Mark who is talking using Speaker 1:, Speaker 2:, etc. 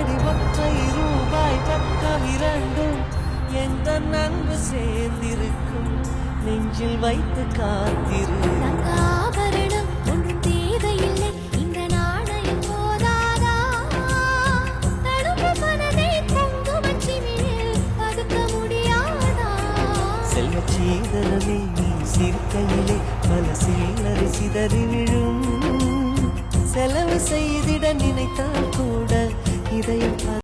Speaker 1: அடி ஒற்றை ரூபாய் பக்கம் இரண்டும் எந்த நன்பு சேர்ந்திருக்கும் நெஞ்சில் வைத்து காத்திரு.
Speaker 2: ஆபரணம் ஒன்றும் தேவையில்லை, இந்த நாணயம் போதாதா? தடுப்பு மனதை தங்குமச்சி மேல் பதுக்க முடியாதா?
Speaker 1: செல்வ சீதனமே நீ சிரிக்கையிலே பல சில்லறை சிதறி விழும். செலவு செய்திட நினைத்தால் கூட இதயம்